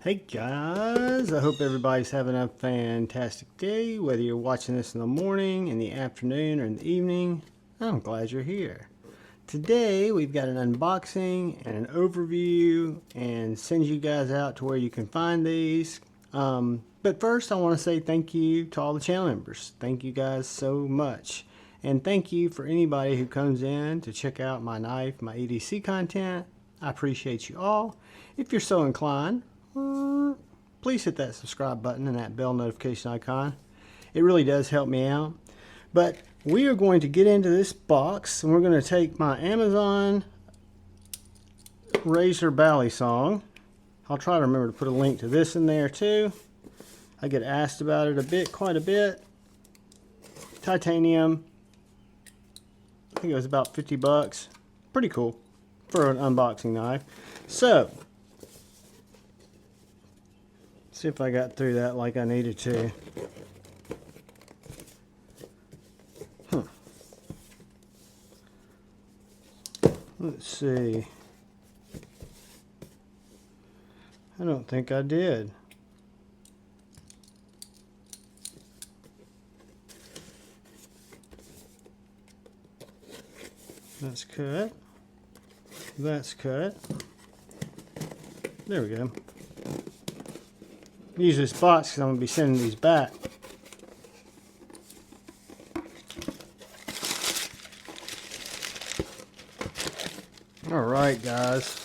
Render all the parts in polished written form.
Hey guys, I hope everybody's having a fantastic day, whether you're watching this in the morning, in the afternoon, or in the evening. I'm glad you're here. Today we've got an unboxing and an overview and send you guys out to where you can find these. But first I want to say thank you to all the channel members. Thank you guys so much. And thank you for anybody who comes in to check out my knife, my EDC content. I appreciate you all. If you're so inclined, please hit that subscribe button and that bell notification icon. It really does help me out. But we are going to get into this box and we're going to take my Amazon Razor Balisong. I'll try to remember to put a link to this in there too. I get asked about it quite a bit. Titanium. I think it was about 50 bucks. Pretty cool for an unboxing knife. So see if I got through that like I needed to. Let's see. I don't think I did. That's cut. That's cut. There we go. Use this box because I'm going to be sending these back. Alright guys,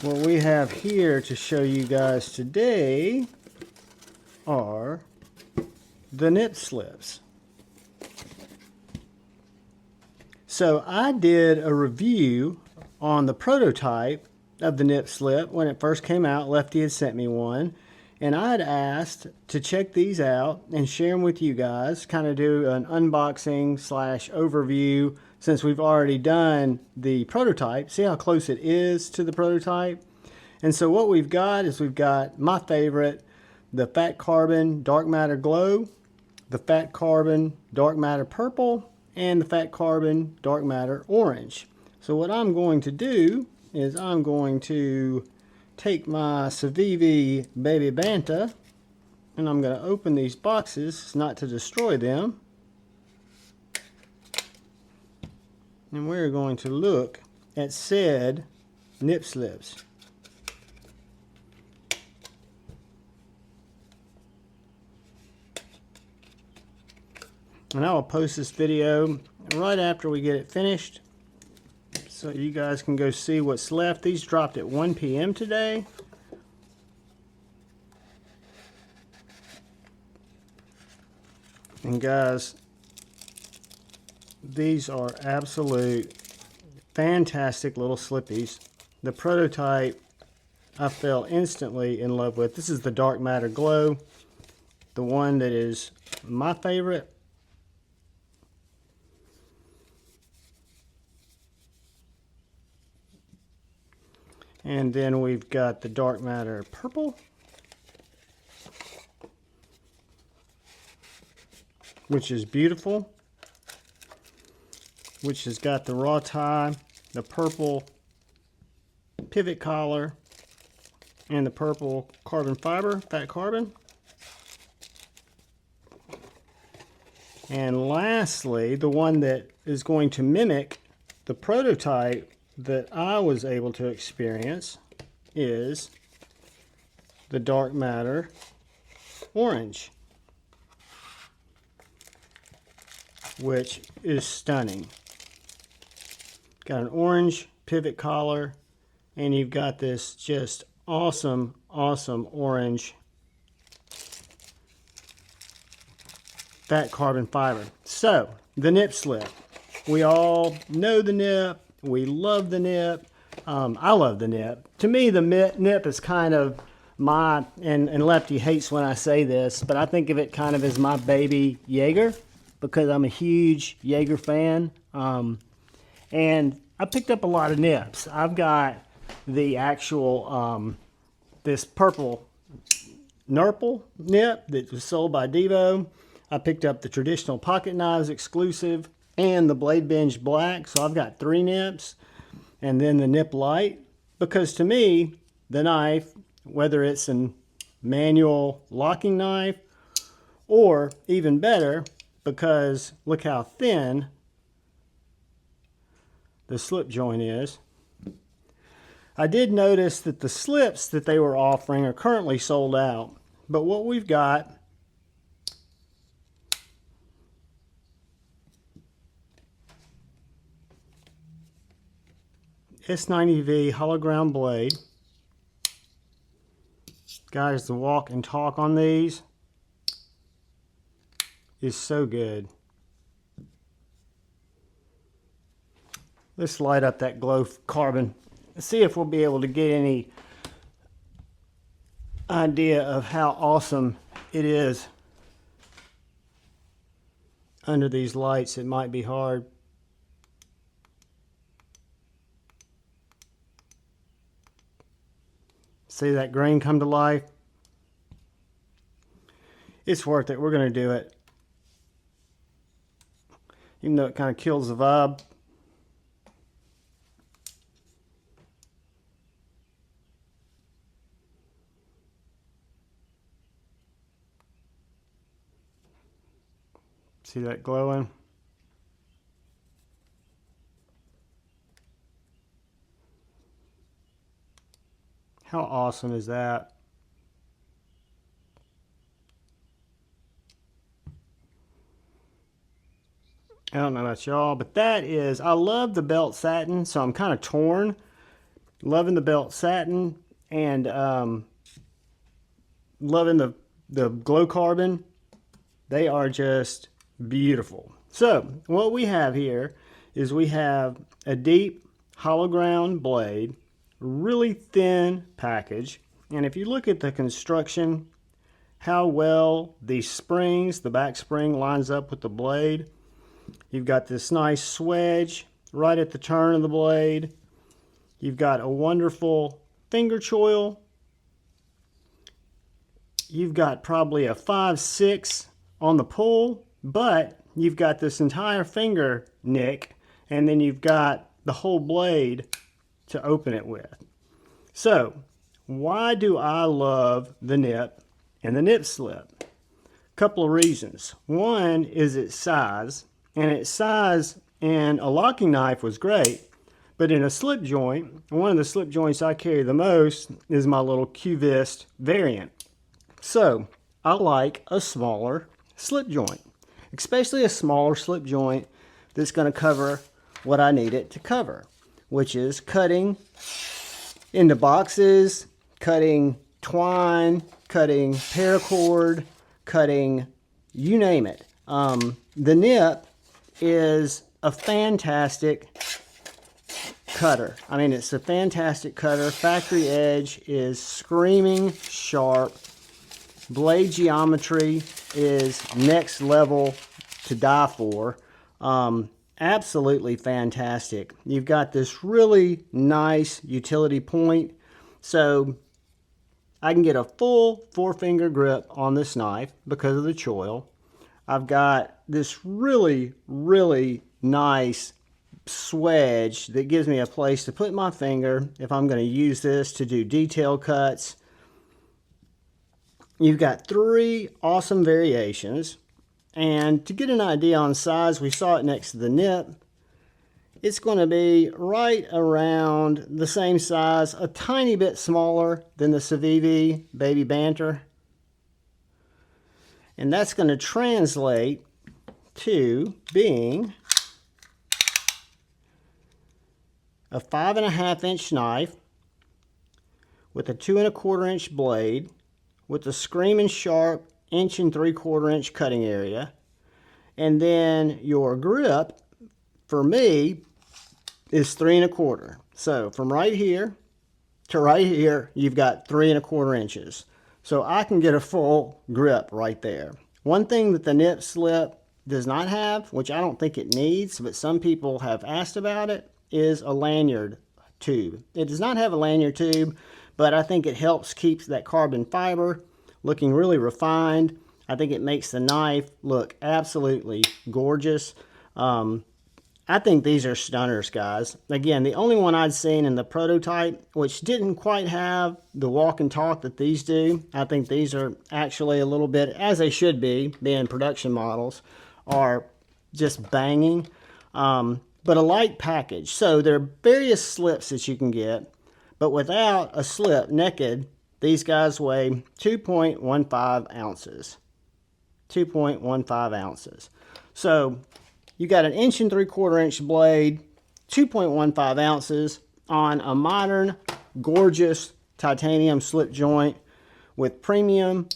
what we have here to show you guys today are the nip slips. So I did a review on the prototype of the nip slip when it first came out. Lefty had sent me one. And I had asked to check these out and share them with you guys, kind of do an unboxing slash overview since we've already done the prototype. See how close it is to the prototype? And so what we've got is we've got my favorite, the Fat Carbon Dark Matter Glow, the Fat Carbon Dark Matter Purple, and the Fat Carbon Dark Matter Orange. So what I'm going to do is I'm going to take my Civivi Baby Banta and I'm going to open these boxes, not to destroy them, and we're going to look at said nip slips. And I will post this video right after we get it finished, so you guys can go see what's left. These dropped at 1 p.m. today. And guys, these are absolute fantastic little slippies. The prototype I fell instantly in love with. This is the Dark Matter Glow, the one that is my favorite. And then we've got the Dark Matter Purple, which is beautiful, which has got the raw tie, the purple pivot collar, and the purple carbon fiber, fat carbon. And lastly, the one that is going to mimic the prototype that I was able to experience is the Dark Matter Orange, which is stunning. Got an orange pivot collar, and you've got this just awesome orange fat carbon fiber. So the nip slip, we all know the nip. We love the nip. I love the nip. To me, the nip is kind of my, and Lefty hates when I say this, but I think of it kind of as my baby Jaeger, because I'm a huge Jaeger fan. And I picked up a lot of nips. I've got the actual, this purple Nurple nip that was sold by Divo. I picked up the traditional pocket knives exclusive and the Blade Binge Black. So I've got 3 nips, and then the nip light, because to me the knife whether it's a manual locking knife or even better, because look how thin the slip joint is. I did notice that the slips that they were offering are currently sold out, but what we've got S90V hollow ground blade. Guys, the walk and talk on these is so good. Let's light up that glow carbon. Let's see if we'll be able to get any idea of how awesome it is under these lights. It might be hard. See that green come to life? It's worth it. We're going to do it. Even though it kind of kills the vibe. See that glowing? How awesome is that? I don't know about y'all, but that is, I love the belt satin, so I'm kind of torn. Loving the belt satin and loving the glow carbon. They are just beautiful. So what we have here is we have a deep hollow ground blade, really thin package, and if you look at the construction, how well the springs, the back spring lines up with the blade. You've got this nice swedge right at the turn of the blade. You've got a wonderful finger choil. You've got probably a 5/6 on the pull, but you've got this entire finger nick, and then you've got the whole blade to open it with. So, why do I love the nip and the nip slip? Couple of reasons. One is its size, and its size in a locking knife was great, but in a slip joint, one of the slip joints I carry the most is my little Q-Vist variant. So, I like a smaller slip joint, especially a smaller slip joint that's going to cover what I need it to cover, which is cutting into boxes, cutting twine, cutting paracord, cutting you name it. The nip is a fantastic cutter. I mean, it's a fantastic cutter. Factory edge is screaming sharp. Blade geometry is next level to die for. Absolutely fantastic. You've got this really nice utility point, so I can get a full 4-finger grip on this knife because of the choil. I've got this really, really nice swedge that gives me a place to put my finger if I'm going to use this to do detail cuts. You've got 3 awesome variations, and to get an idea on size, we saw it next to the nip. It's going to be right around the same size, a tiny bit smaller than the Civivi Baby Banter. And that's going to translate to being a 5.5-inch knife with a 2.25-inch blade with a screaming sharp 1.75-inch cutting area. And then your grip, for me, is 3.25. So from right here to right here, you've got 3.25 inches. So I can get a full grip right there. One thing that the nip slip does not have, which I don't think it needs, but some people have asked about it, is a lanyard tube. It does not have a lanyard tube, but I think it helps keep that carbon fiber looking really refined. I think it makes the knife look absolutely gorgeous. I think these are stunners, guys. Again, the only one I'd seen in the prototype, which didn't quite have the walk and talk that these do. I think these are actually a little bit, as they should be, being production models, are just banging. But a light package. So there are various slips that you can get, but without a slip, naked, these guys weigh 2.15 ounces. 2.15 ounces. So you got an 1 3/4 inch blade, 2.15 ounces on a modern, gorgeous titanium slip joint with premium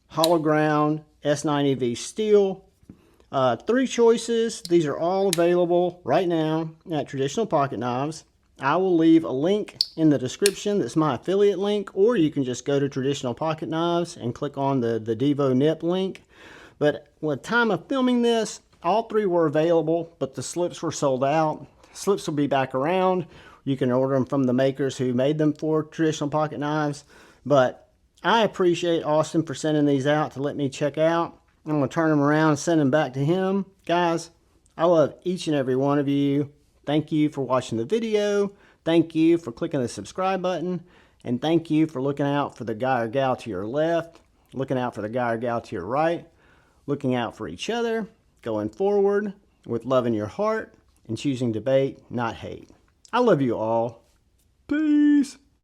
hollow ground S90V steel. 3 choices. These are all available right now at Traditional Pocket Knives. I will leave a link in the description that's my affiliate link, or you can just go to Traditional Pocket Knives and click on the Divo nip link. But with time of filming this, all 3 were available, but the slips were sold out. Slips will be back around. You can order them from the makers who made them for Traditional Pocket Knives. But I appreciate Austin for sending these out to let me check out. I'm going to turn them around and send them back to him. Guys, I love each and every one of you. Thank you for watching the video. Thank you for clicking the subscribe button. And thank you for looking out for the guy or gal to your left, looking out for the guy or gal to your right, looking out for each other, going forward with love in your heart, and choosing debate, not hate. I love you all. Peace.